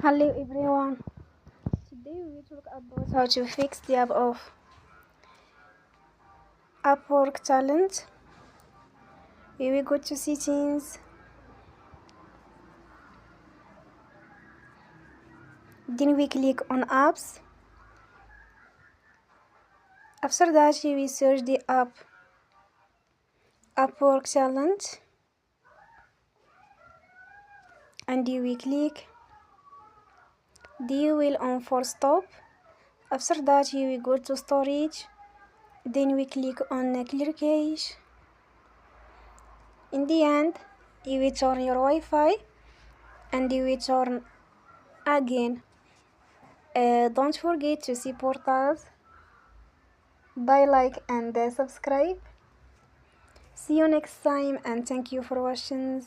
Hello everyone. Today we will talk about how to fix the app of Upwork talent. We will go to settings. Then we click on apps. After that we will search the app Upwork talent and you will click. You will on for stop. After that you will go to storage. Then we click on clear cache. In the end you will turn your Wi-Fi and you will turn again. Don't forget to support us by like and subscribe. See you next time and thank you for watching.